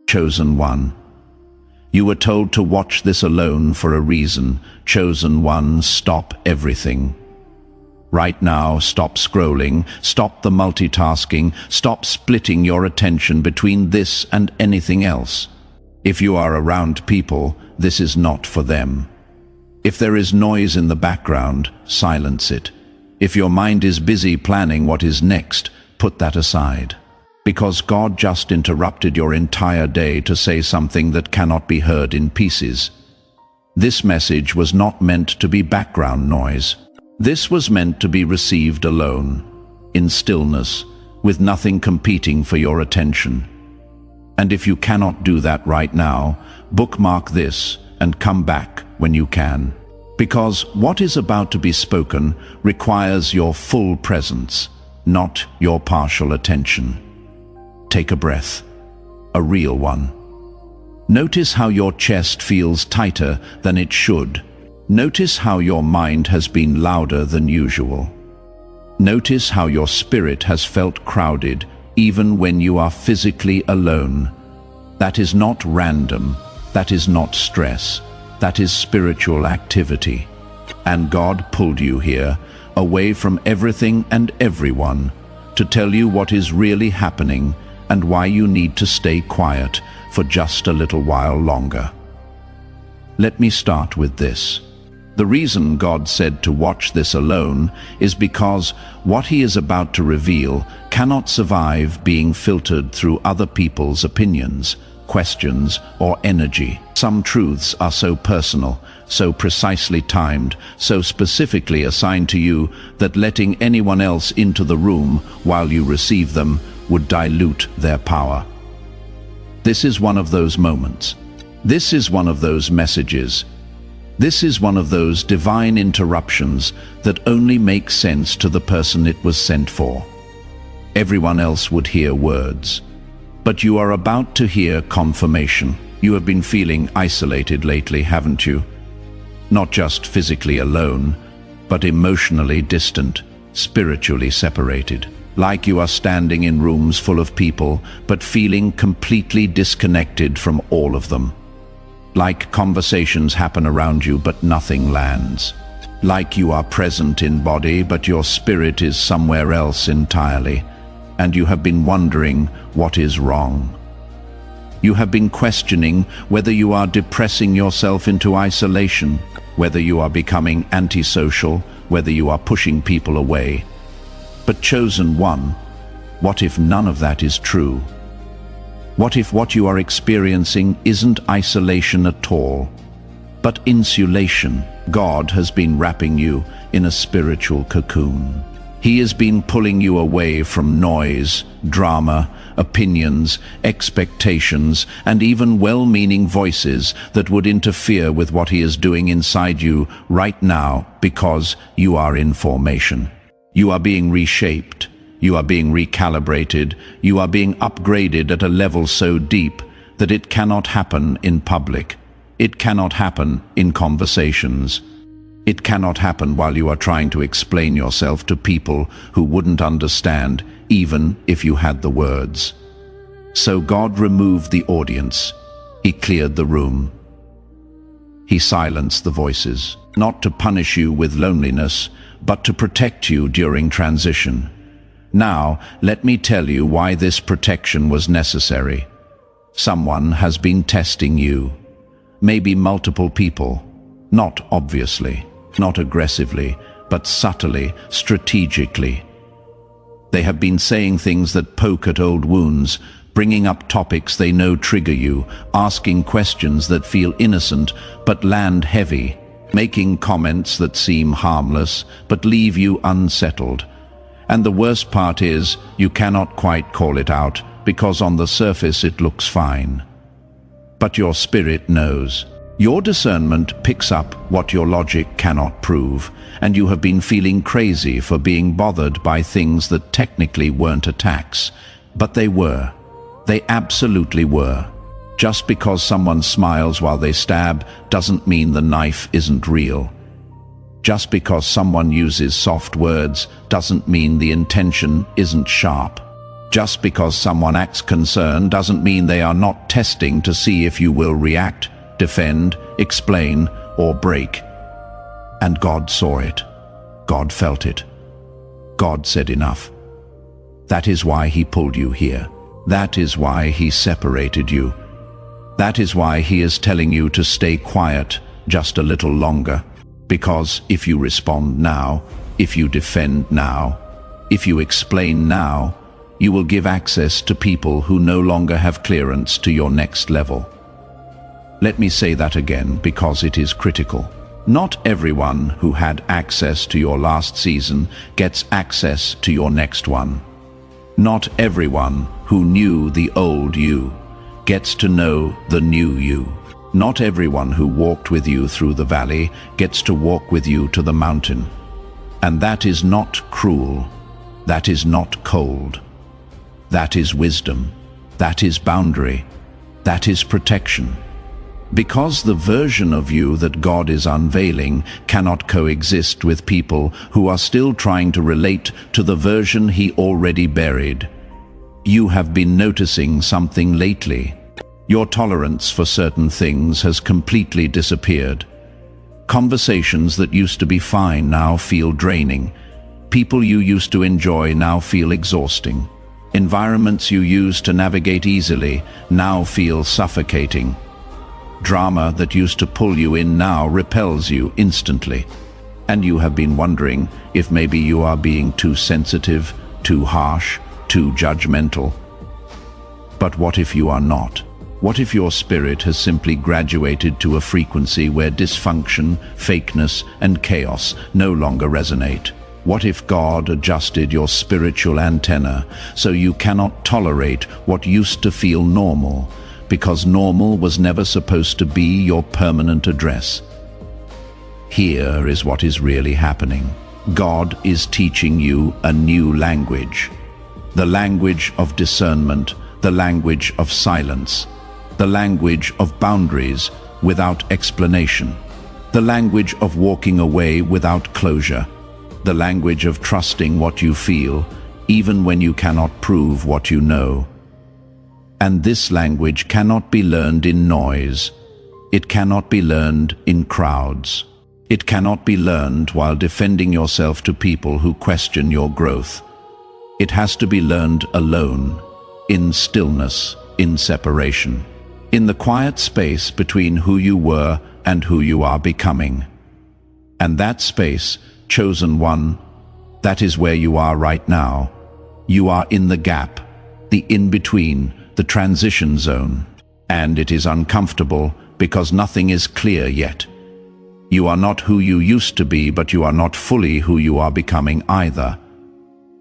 Chosen one. You were told to watch this alone for a reason. Chosen one, stop everything. Right now, stop scrolling, stop the multitasking, stop splitting your attention between this and anything else. If you are around people, this is not for them. If there is noise in the background, silence it. If your mind is busy planning what is next, put that aside. Because God just interrupted your entire day to say something that cannot be heard in pieces. This message was not meant to be background noise. This was meant to be received alone, in stillness, with nothing competing for your attention. And if you cannot do that right now, bookmark this and come back when you can. Because what is about to be spoken requires your full presence, not your partial attention. Take a breath, a real one. Notice how your chest feels tighter than it should. Notice how your mind has been louder than usual. Notice how your spirit has felt crowded even when you are physically alone. That is not random, that is not stress, that is spiritual activity. And God pulled you here, away from everything and everyone, to tell you what is really happening and why you need to stay quiet for just a little while longer. Let me start with this. The reason God said to watch this alone is because what He is about to reveal cannot survive being filtered through other people's opinions, questions, or energy. Some truths are so personal, so precisely timed, so specifically assigned to you that letting anyone else into the room while you receive them would dilute their power. This is one of those moments. This is one of those messages. This is one of those divine interruptions that only make sense to the person it was sent for. Everyone else would hear words. But you are about to hear confirmation. You have been feeling isolated lately, haven't you? Not just physically alone, but emotionally distant, spiritually separated. Like you are standing in rooms full of people, but feeling completely disconnected from all of them. Like conversations happen around you, but nothing lands. Like you are present in body, but your spirit is somewhere else entirely, and you have been wondering what is wrong. You have been questioning whether you are depressing yourself into isolation, whether you are becoming antisocial, whether you are pushing people away. But chosen one, what if none of that is true? What if what you are experiencing isn't isolation at all, but insulation? God has been wrapping you in a spiritual cocoon. He has been pulling you away from noise, drama, opinions, expectations, and even well-meaning voices that would interfere with what He is doing inside you right now, because you are in formation. You are being reshaped, you are being recalibrated, you are being upgraded at a level so deep that it cannot happen in public. It cannot happen in conversations. It cannot happen while you are trying to explain yourself to people who wouldn't understand, even if you had the words. So God removed the audience. He cleared the room. He silenced the voices, not to punish you with loneliness, but to protect you during transition. Now, let me tell you why this protection was necessary. Someone has been testing you. Maybe multiple people. Not obviously, not aggressively, but subtly, strategically. They have been saying things that poke at old wounds, bringing up topics they know trigger you, asking questions that feel innocent but land heavy, making comments that seem harmless but leave you unsettled. And the worst part is, you cannot quite call it out, because on the surface it looks fine. But your spirit knows. Your discernment picks up what your logic cannot prove, and you have been feeling crazy for being bothered by things that technically weren't attacks. But they were. They absolutely were. Just because someone smiles while they stab doesn't mean the knife isn't real. Just because someone uses soft words doesn't mean the intention isn't sharp. Just because someone acts concerned doesn't mean they are not testing to see if you will react, defend, explain, or break. And God saw it. God felt it. God said enough. That is why He pulled you here. That is why He separated you. That is why He is telling you to stay quiet just a little longer. Because if you respond now, if you defend now, if you explain now, you will give access to people who no longer have clearance to your next level. Let me say that again because it is critical. Not everyone who had access to your last season gets access to your next one. Not everyone who knew the old you gets to know the new you. Not everyone who walked with you through the valley gets to walk with you to the mountain. And that is not cruel. That is not cold. That is wisdom. That is boundary. That is protection. Because the version of you that God is unveiling cannot coexist with people who are still trying to relate to the version He already buried. You have been noticing something lately. Your tolerance for certain things has completely disappeared. Conversations that used to be fine now feel draining. People you used to enjoy now feel exhausting. Environments you used to navigate easily now feel suffocating. Drama that used to pull you in now repels you instantly. And you have been wondering if maybe you are being too sensitive, too harsh, too judgmental. But what if you are not? What if your spirit has simply graduated to a frequency where dysfunction, fakeness, and chaos no longer resonate? What if God adjusted your spiritual antenna so you cannot tolerate what used to feel normal, because normal was never supposed to be your permanent address? Here is what is really happening. God is teaching you a new language. The language of discernment, the language of silence, the language of boundaries without explanation, the language of walking away without closure, the language of trusting what you feel, even when you cannot prove what you know. And this language cannot be learned in noise. It cannot be learned in crowds. It cannot be learned while defending yourself to people who question your growth. It has to be learned alone, in stillness, in separation, in the quiet space between who you were and who you are becoming. And that space, chosen one, that is where you are right now. You are in the gap, the in-between, the transition zone. And it is uncomfortable because nothing is clear yet. You are not who you used to be, but you are not fully who you are becoming either.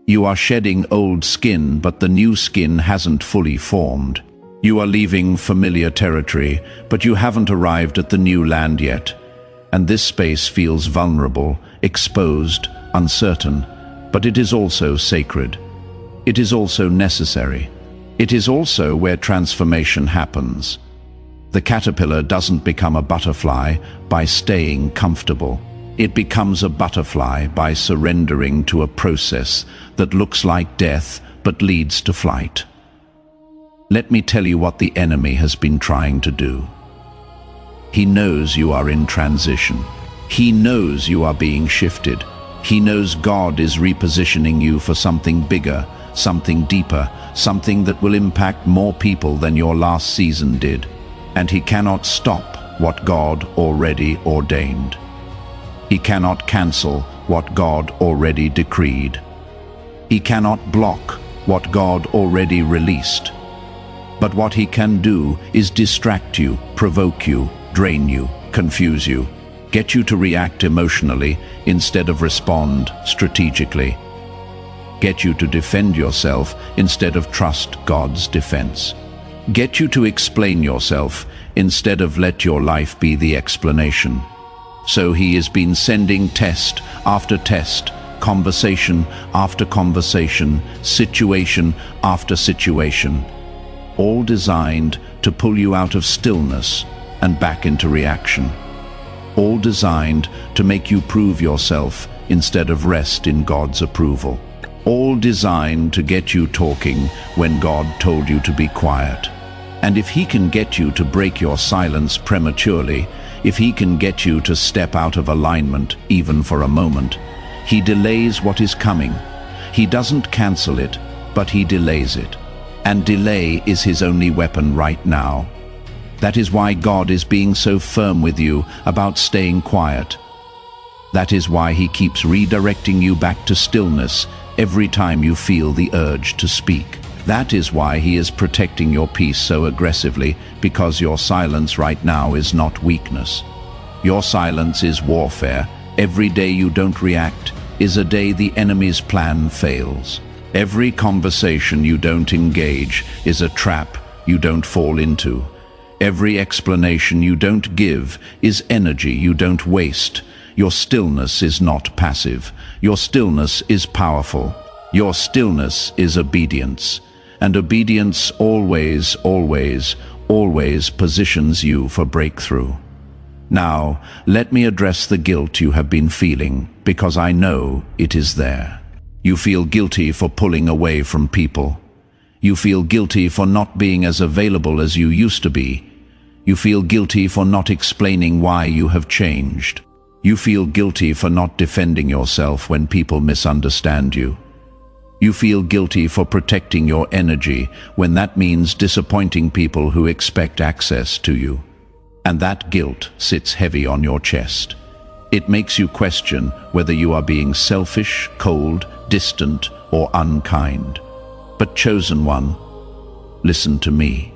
You are shedding old skin, but the new skin hasn't fully formed. You are leaving familiar territory, but you haven't arrived at the new land yet. And this space feels vulnerable, exposed, uncertain, but it is also sacred. It is also necessary. It is also where transformation happens. The caterpillar doesn't become a butterfly by staying comfortable. It becomes a butterfly by surrendering to a process that looks like death but leads to flight. Let me tell you what the enemy has been trying to do. He knows you are in transition. He knows you are being shifted. He knows God is repositioning you for something bigger, something deeper, something that will impact more people than your last season did. And He cannot stop what God already ordained. He cannot cancel what God already decreed. He cannot block what God already released. But what He can do is distract you, provoke you, drain you, confuse you, get you to react emotionally instead of respond strategically, get you to defend yourself instead of trust God's defense, get you to explain yourself instead of let your life be the explanation. So He has been sending test after test, conversation after conversation, situation after situation, all designed to pull you out of stillness and back into reaction. All designed to make you prove yourself instead of rest in God's approval. all designed to get you talking when God told you to be quiet. And if he can get you to break your silence prematurely, if he can get you to step out of alignment even for a moment, he delays what is coming. He doesn't cancel it, but he delays it. And delay is his only weapon right now. That is why God is being so firm with you about staying quiet. That is why he keeps redirecting you back to stillness every time you feel the urge to speak. That is why he is protecting your peace so aggressively, because your silence right now is not weakness. Your silence is warfare. Every day you don't react is a day the enemy's plan fails. Every conversation you don't engage is a trap you don't fall into. Every explanation you don't give is energy you don't waste. Your stillness is not passive. Your stillness is powerful. Your stillness is obedience. And obedience always, always, always positions you for breakthrough. Now, let me address the guilt you have been feeling, because I know it is there. You feel guilty for pulling away from people. You feel guilty for not being as available as you used to be. You feel guilty for not explaining why you have changed. You feel guilty for not defending yourself when people misunderstand you. You feel guilty for protecting your energy when that means disappointing people who expect access to you. And that guilt sits heavy on your chest. It makes you question whether you are being selfish, cold, distant, or unkind. But chosen one, listen to me.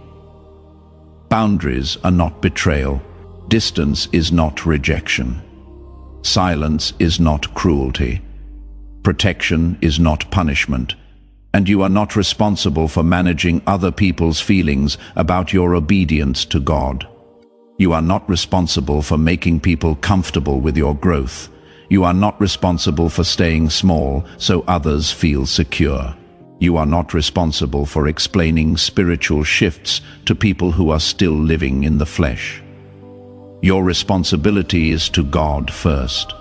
Boundaries are not betrayal. Distance is not rejection. Silence is not cruelty. Protection is not punishment. And you are not responsible for managing other people's feelings about your obedience to God. You are not responsible for making people comfortable with your growth. You are not responsible for staying small so others feel secure. You are not responsible for explaining spiritual shifts to people who are still living in the flesh. Your responsibility is to God first.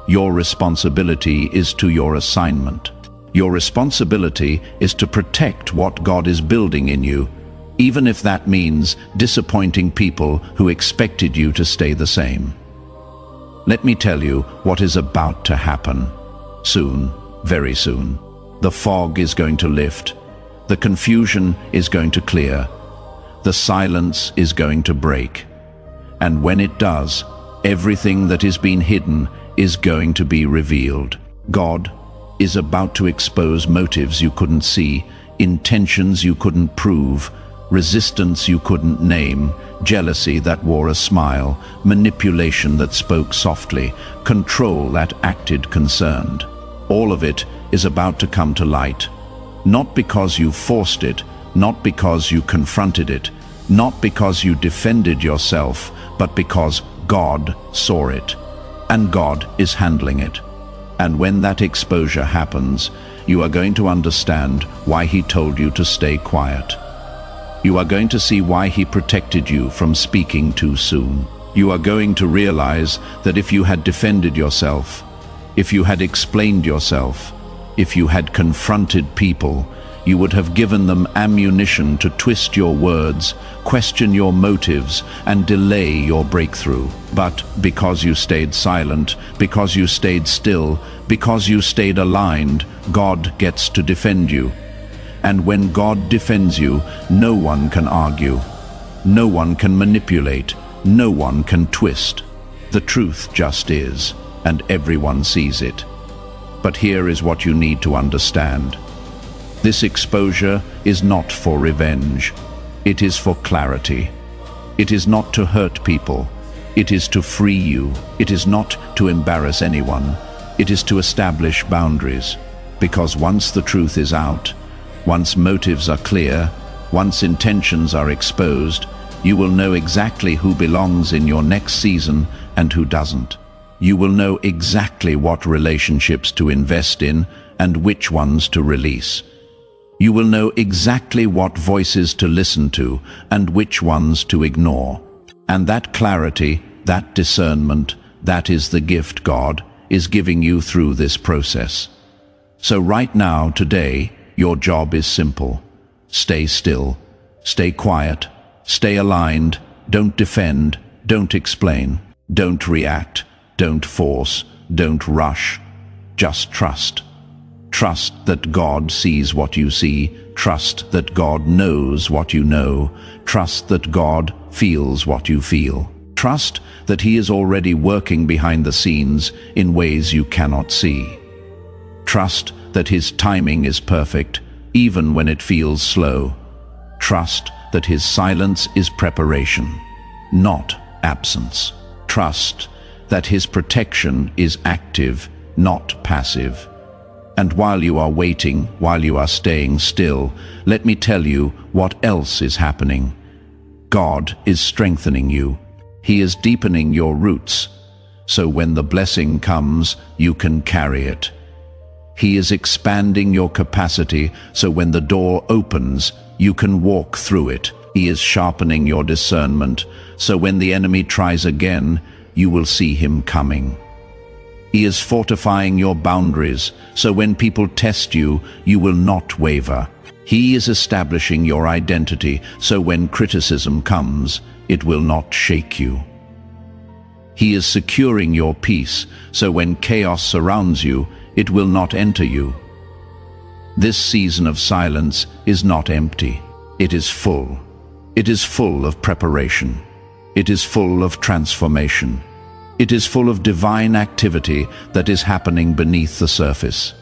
Your responsibility is to your assignment. Your responsibility is to protect what God is building in you, even if that means disappointing people who expected you to stay the same. Let me tell you what is about to happen. Soon, very soon, the fog is going to lift. The confusion is going to clear. The silence is going to break. And when it does, everything that has been hidden is going to be revealed. God is about to expose motives you couldn't see, intentions you couldn't prove, resistance you couldn't name, jealousy that wore a smile, manipulation that spoke softly, control that acted concerned. All of it is about to come to light. Not because you forced it, not because you confronted it, not because you defended yourself, but because God saw it. And God is handling it. And when that exposure happens, you are going to understand why he told you to stay quiet. You are going to see why he protected you from speaking too soon. You are going to realize that if you had defended yourself, if you had explained yourself, if you had confronted people, you would have given them ammunition to twist your words, question your motives, and delay your breakthrough. But because you stayed silent, because you stayed still, because you stayed aligned, God gets to defend you. And when God defends you, no one can argue. No one can manipulate. No one can twist. The truth just is, and everyone sees it. But here is what you need to understand. This exposure is not for revenge. It is for clarity. It is not to hurt people. It is to free you. It is not to embarrass anyone. It is to establish boundaries. Because once the truth is out, once motives are clear, once intentions are exposed, you will know exactly who belongs in your next season and who doesn't. You will know exactly what relationships to invest in and which ones to release. You will know exactly what voices to listen to and which ones to ignore. And that clarity, that discernment, that is the gift God is giving you through this process. So right now, today, your job is simple. Stay still, stay quiet, stay aligned, don't defend, don't explain, don't react, don't force, don't rush. Just trust. Trust that God sees what you see. Trust that God knows what you know. Trust that God feels what you feel. Trust that He is already working behind the scenes in ways you cannot see. Trust that His timing is perfect, even when it feels slow. Trust that His silence is preparation, not absence. Trust that His protection is active, not passive. And while you are waiting, while you are staying still, let me tell you what else is happening. God is strengthening you. He is deepening your roots, so when the blessing comes, you can carry it. He is expanding your capacity, so when the door opens, you can walk through it. He is sharpening your discernment, so when the enemy tries again, you will see him coming. He is fortifying your boundaries, so when people test you, you will not waver. He is establishing your identity, so when criticism comes, it will not shake you. He is securing your peace, so when chaos surrounds you, it will not enter you. This season of silence is not empty. It is full. It is full of preparation. It is full of transformation. It is full of divine activity that is happening beneath the surface.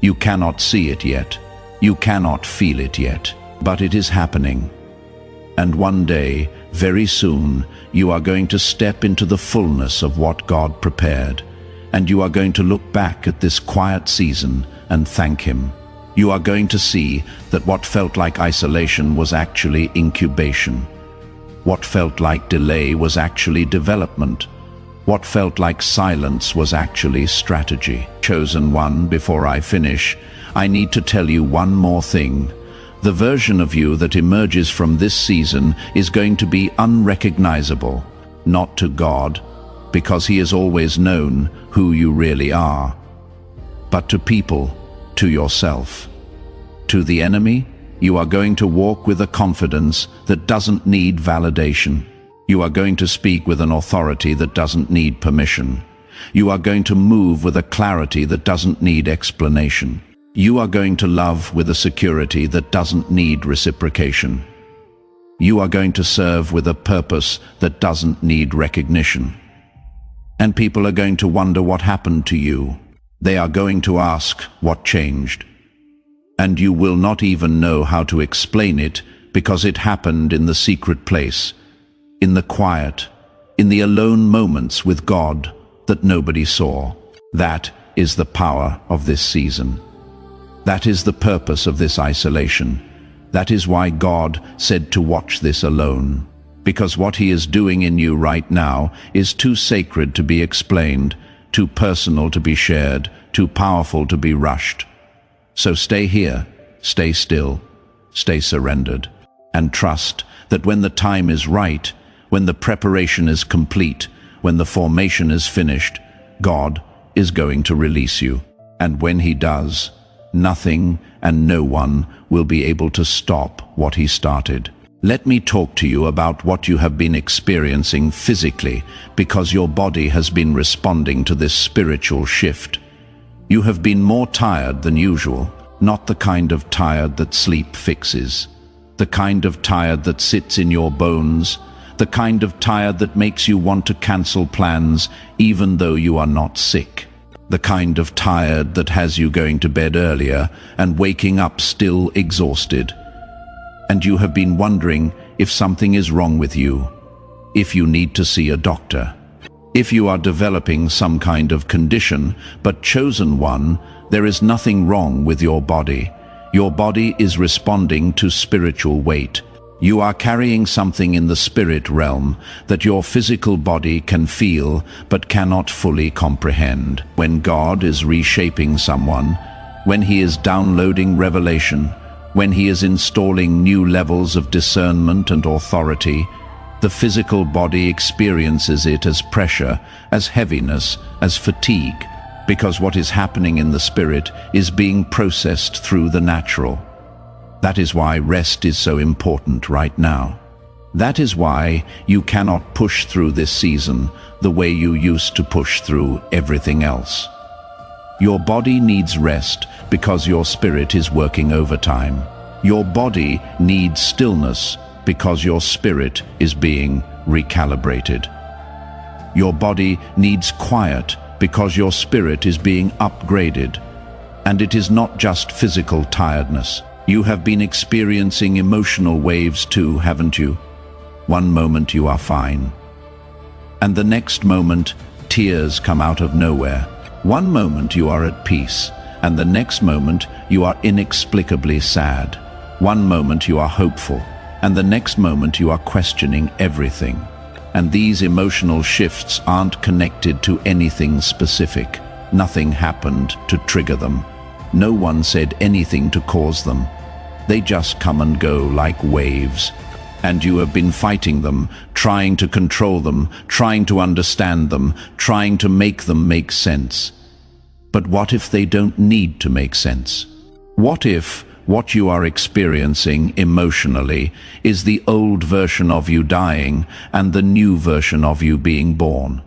You cannot see it yet. You cannot feel it yet, but it is happening. And one day, very soon, you are going to step into the fullness of what God prepared, and you are going to look back at this quiet season and thank Him. You are going to see that what felt like isolation was actually incubation. What felt like delay was actually development. What felt like silence was actually strategy. Chosen one, before I finish, I need to tell you one more thing. The version of you that emerges from this season is going to be unrecognizable, not to God, because He has always known who you really are, but to people, to yourself. To the enemy, you are going to walk with a confidence that doesn't need validation. You are going to speak with an authority that doesn't need permission. You are going to move with a clarity that doesn't need explanation. You are going to love with a security that doesn't need reciprocation. You are going to serve with a purpose that doesn't need recognition. And people are going to wonder what happened to you. They are going to ask what changed. And you will not even know how to explain it, because it happened in the secret place, in the quiet, in the alone moments with God that nobody saw. That is the power of this season. That is the purpose of this isolation. That is why God said to watch this alone. Because what He is doing in you right now is too sacred to be explained, too personal to be shared, too powerful to be rushed. So stay here, stay still, stay surrendered, and trust that when the time is right, when the preparation is complete, when the formation is finished, God is going to release you. And when He does, nothing and no one will be able to stop what He started. Let me talk to you about what you have been experiencing physically, because your body has been responding to this spiritual shift. You have been more tired than usual, not the kind of tired that sleep fixes, the kind of tired that sits in your bones, the kind of tired that makes you want to cancel plans even though you are not sick. The kind of tired that has you going to bed earlier and waking up still exhausted. And you have been wondering if something is wrong with you, if you need to see a doctor, if you are developing some kind of condition, but chosen one, there is nothing wrong with your body. Your body is responding to spiritual weight. You are carrying something in the spirit realm that your physical body can feel but cannot fully comprehend. When God is reshaping someone, when He is downloading revelation, when He is installing new levels of discernment and authority, the physical body experiences it as pressure, as heaviness, as fatigue, because what is happening in the spirit is being processed through the natural. That is why rest is so important right now. That is why you cannot push through this season the way you used to push through everything else. Your body needs rest because your spirit is working overtime. Your body needs stillness because your spirit is being recalibrated. Your body needs quiet because your spirit is being upgraded. And it is not just physical tiredness. You have been experiencing emotional waves too, haven't you? One moment you are fine, and the next moment tears come out of nowhere. One moment you are at peace, and the next moment you are inexplicably sad. One moment you are hopeful, and the next moment you are questioning everything. And these emotional shifts aren't connected to anything specific. Nothing happened to trigger them. No one said anything to cause them. They just come and go like waves. And you have been fighting them, trying to control them, trying to understand them, trying to make them make sense. But what if they don't need to make sense? What if what you are experiencing emotionally is the old version of you dying and the new version of you being born?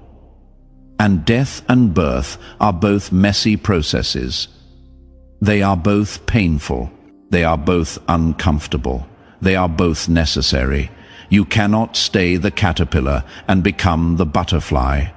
And death and birth are both messy processes. They are both painful. They are both uncomfortable. They are both necessary. You cannot stay the caterpillar and become the butterfly.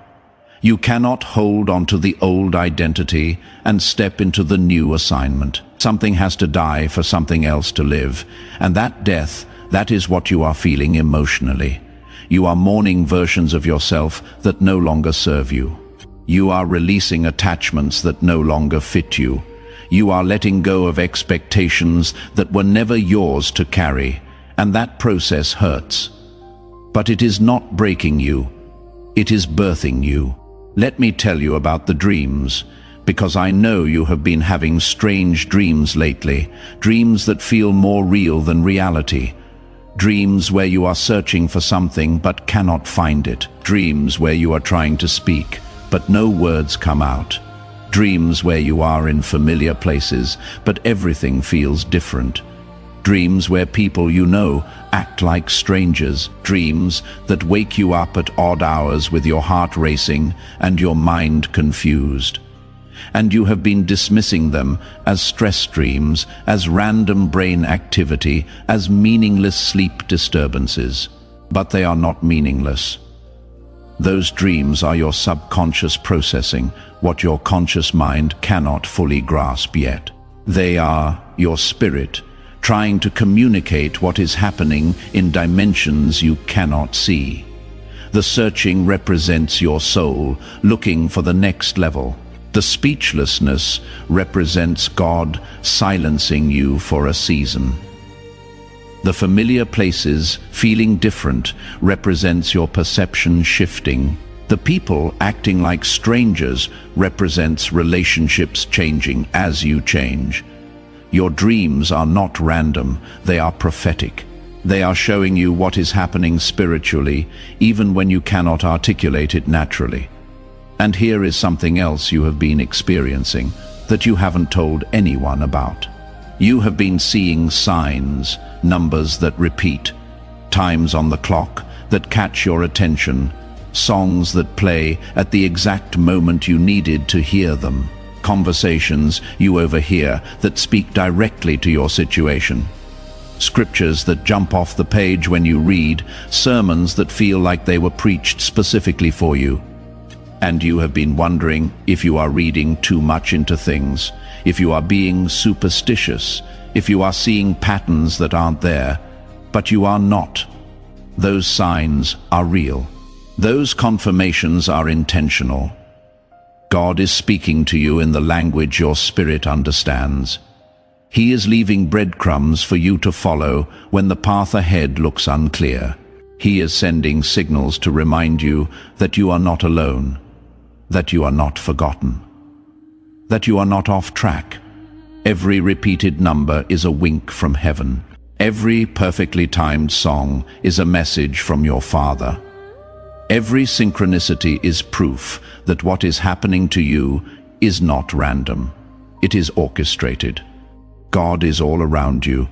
You cannot hold onto the old identity and step into the new assignment. Something has to die for something else to live. And that death, that is what you are feeling emotionally. You are mourning versions of yourself that no longer serve you. You are releasing attachments that no longer fit you. You are letting go of expectations that were never yours to carry, and that process hurts. But it is not breaking you. It is birthing you. Let me tell you about the dreams, because I know you have been having strange dreams lately, dreams that feel more real than reality. Dreams where you are searching for something but cannot find it. Dreams where you are trying to speak, but no words come out. Dreams where you are in familiar places, but everything feels different. Dreams where people you know act like strangers. Dreams that wake you up at odd hours with your heart racing and your mind confused. And you have been dismissing them as stress dreams, as random brain activity, as meaningless sleep disturbances. But they are not meaningless. Those dreams are your subconscious processing what your conscious mind cannot fully grasp yet. They are your spirit trying to communicate what is happening in dimensions you cannot see. The searching represents your soul looking for the next level. The speechlessness represents God silencing you for a season. The familiar places feeling different represents your perception shifting. The people acting like strangers represents relationships changing as you change. Your dreams are not random, they are prophetic. They are showing you what is happening spiritually, even when you cannot articulate it naturally. And here is something else you have been experiencing that you haven't told anyone about. You have been seeing signs, numbers that repeat, times on the clock that catch your attention, songs that play at the exact moment you needed to hear them, conversations you overhear that speak directly to your situation, scriptures that jump off the page when you read, sermons that feel like they were preached specifically for you. And you have been wondering if you are reading too much into things, if you are being superstitious, if you are seeing patterns that aren't there. But you are not. Those signs are real. Those confirmations are intentional. God is speaking to you in the language your spirit understands. He is leaving breadcrumbs for you to follow when the path ahead looks unclear. He is sending signals to remind you that you are not alone, that you are not forgotten, that you are not off track. Every repeated number is a wink from heaven. Every perfectly timed song is a message from your Father. Every synchronicity is proof that what is happening to you is not random. It is orchestrated. God is all around you,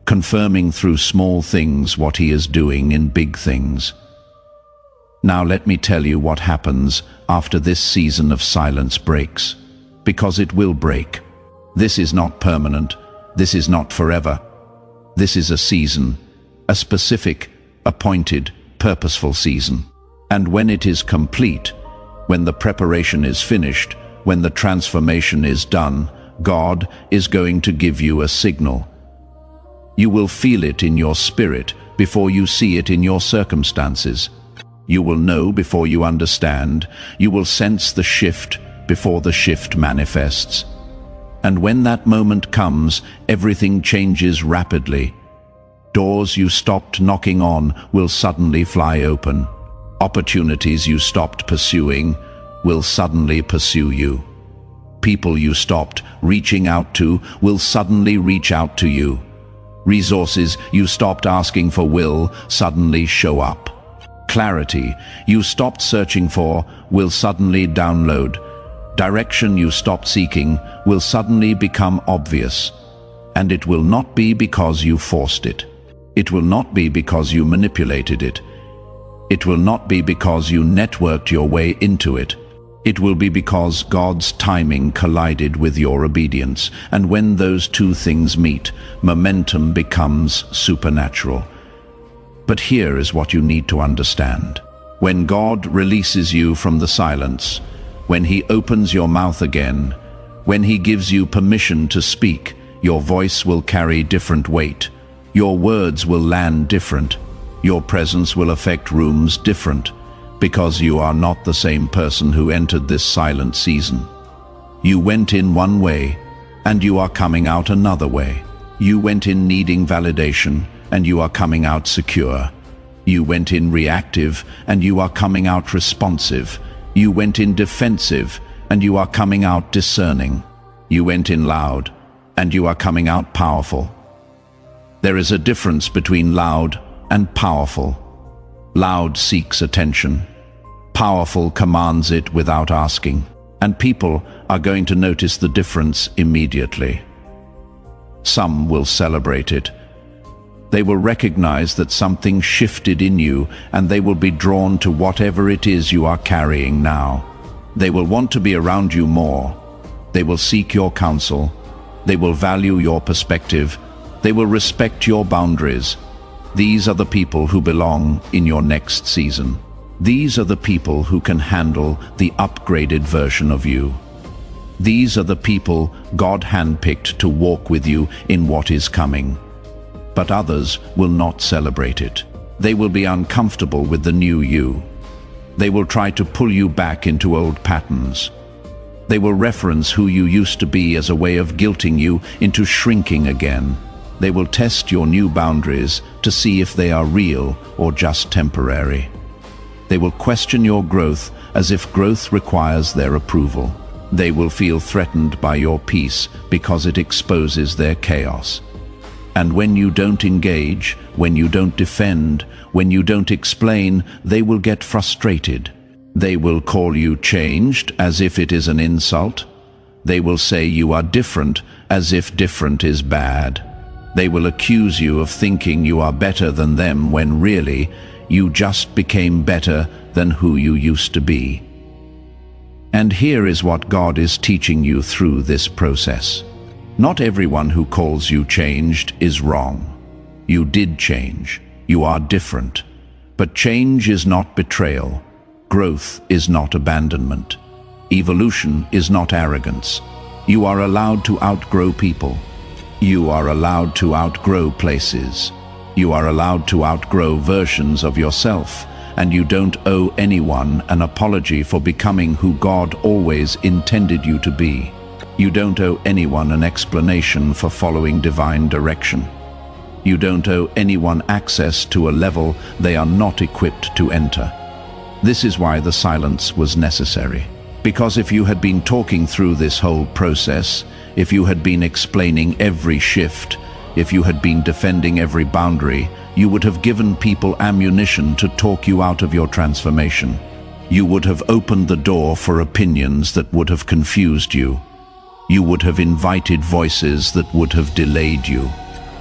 confirming through small things what He is doing in big things. Now let me tell you what happens after this season of silence breaks, because it will break. This is not permanent. This is not forever. This is a season, a specific, appointed, purposeful season. And when it is complete, when the preparation is finished, when the transformation is done, God is going to give you a signal. You will feel it in your spirit before you see it in your circumstances. You will know before you understand. You will sense the shift before the shift manifests. And when that moment comes, everything changes rapidly. Doors you stopped knocking on will suddenly fly open. Opportunities you stopped pursuing will suddenly pursue you. People you stopped reaching out to will suddenly reach out to you. Resources you stopped asking for will suddenly show up. Clarity you stopped searching for will suddenly download. Direction you stopped seeking will suddenly become obvious. And it will not be because you forced it. It will not be because you manipulated it. It will not be because you networked your way into it. It will be because God's timing collided with your obedience. And when those two things meet, momentum becomes supernatural. But here is what you need to understand. When God releases you from the silence, when He opens your mouth again, when He gives you permission to speak, your voice will carry different weight. Your words will land different. Your presence will affect rooms different, because you are not the same person who entered this silent season. You went in one way, and you are coming out another way. You went in needing validation, and you are coming out secure. You went in reactive, and you are coming out responsive. You went in defensive, and you are coming out discerning. You went in loud, and you are coming out powerful. There is a difference between loud and powerful. Loud seeks attention. Powerful commands it without asking. And people are going to notice the difference immediately. Some will celebrate it. They will recognize that something shifted in you, and they will be drawn to whatever it is you are carrying now. They will want to be around you more. They will seek your counsel. They will value your perspective. They will respect your boundaries. These are the people who belong in your next season. These are the people who can handle the upgraded version of you. These are the people God handpicked to walk with you in what is coming. But others will not celebrate it. They will be uncomfortable with the new you. They will try to pull you back into old patterns. They will reference who you used to be as a way of guilting you into shrinking again. They will test your new boundaries to see if they are real or just temporary. They will question your growth as if growth requires their approval. They will feel threatened by your peace because it exposes their chaos. And when you don't engage, when you don't defend, when you don't explain, they will get frustrated. They will call you changed as if it is an insult. They will say you are different as if different is bad. They will accuse you of thinking you are better than them when really you just became better than who you used to be. And here is what God is teaching you through this process. Not everyone who calls you changed is wrong. You did change. You are different. But change is not betrayal. Growth is not abandonment. Evolution is not arrogance. You are allowed to outgrow people. You are allowed to outgrow places. You are allowed to outgrow versions of yourself, and you don't owe anyone an apology for becoming who God always intended you to be. You don't owe anyone an explanation for following divine direction. You don't owe anyone access to a level they are not equipped to enter. This is why the silence was necessary. Because if you had been talking through this whole process, if you had been explaining every shift, if you had been defending every boundary, you would have given people ammunition to talk you out of your transformation. You would have opened the door for opinions that would have confused you. You would have invited voices that would have delayed you.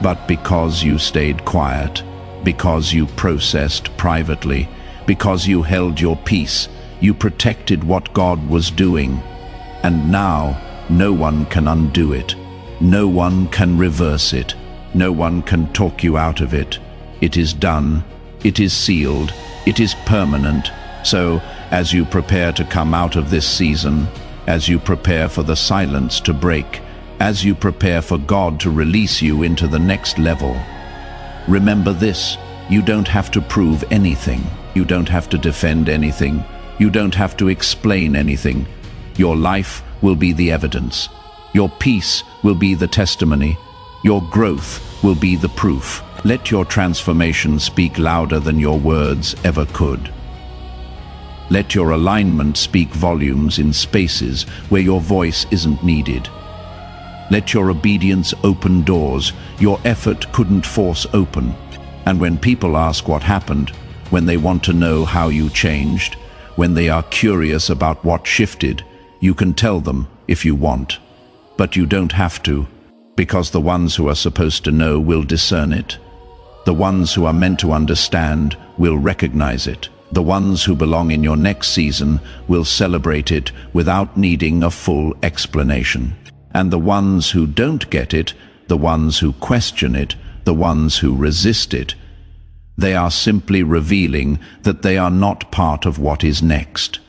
But because you stayed quiet, because you processed privately, because you held your peace, you protected what God was doing. And now, no one can undo it. No one can reverse it. No one can talk you out of it. It is done. It is sealed. It is permanent. So, as you prepare to come out of this season, as you prepare for the silence to break, as you prepare for God to release you into the next level, remember this: you don't have to prove anything. You don't have to defend anything. You don't have to explain anything. Your life will be the evidence. Your peace will be the testimony. Your growth will be the proof. Let your transformation speak louder than your words ever could. Let your alignment speak volumes in spaces where your voice isn't needed. Let your obedience open doors your effort couldn't force open. And when people ask what happened, when they want to know how you changed, when they are curious about what shifted, you can tell them if you want. But you don't have to, because the ones who are supposed to know will discern it. The ones who are meant to understand will recognize it. The ones who belong in your next season will celebrate it without needing a full explanation. And the ones who don't get it, the ones who question it, the ones who resist it, they are simply revealing that they are not part of what is next.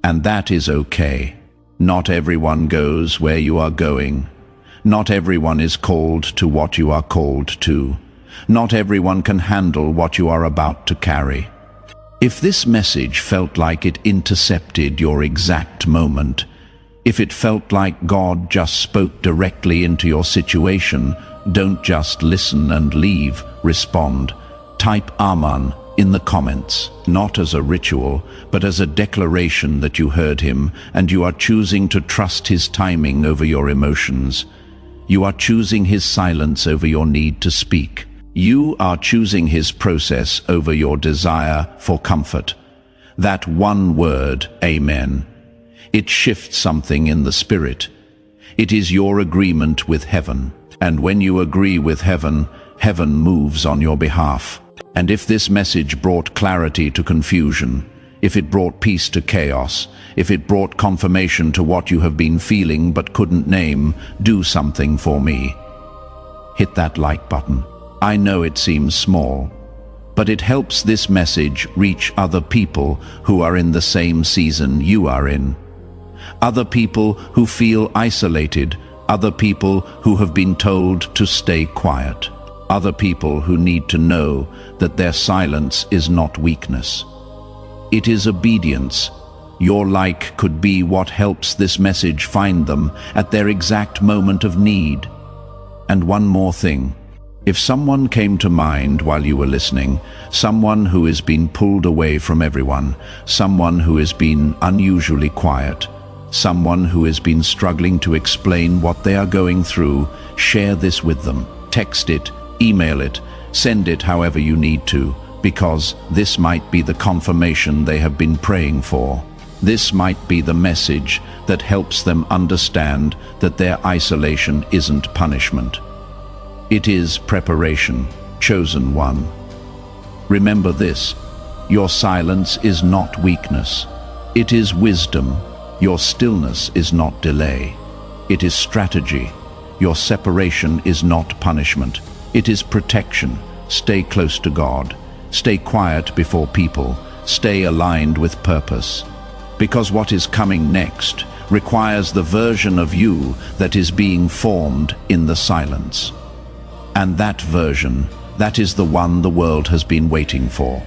And that is okay. Not everyone goes where you are going. Not everyone is called to what you are called to. Not everyone can handle what you are about to carry. If this message felt like it intercepted your exact moment, if it felt like God just spoke directly into your situation, don't just listen and leave, respond. Type Amen in the comments, not as a ritual, but as a declaration that you heard him and you are choosing to trust his timing over your emotions. You are choosing his silence over your need to speak. You are choosing his process over your desire for comfort. That one word, Amen, it shifts something in the spirit. It is your agreement with heaven. And when you agree with heaven, heaven moves on your behalf. And if this message brought clarity to confusion, if it brought peace to chaos, if it brought confirmation to what you have been feeling but couldn't name, do something for me. Hit that like button. I know it seems small, but it helps this message reach other people who are in the same season you are in. Other people who feel isolated, other people who have been told to stay quiet, other people who need to know that their silence is not weakness. It is obedience. Your like could be what helps this message find them at their exact moment of need. And one more thing. If someone came to mind while you were listening, someone who has been pulled away from everyone, someone who has been unusually quiet, someone who has been struggling to explain what they are going through, share this with them. Text it, email it, send it however you need to, because this might be the confirmation they have been praying for. This might be the message that helps them understand that their isolation isn't punishment. It is preparation, chosen one. Remember this: your silence is not weakness. It is wisdom. Your stillness is not delay. It is strategy. Your separation is not punishment. It is protection. Stay close to God. Stay quiet before people. Stay aligned with purpose. Because what is coming next requires the version of you that is being formed in the silence. And that version, that is the one the world has been waiting for.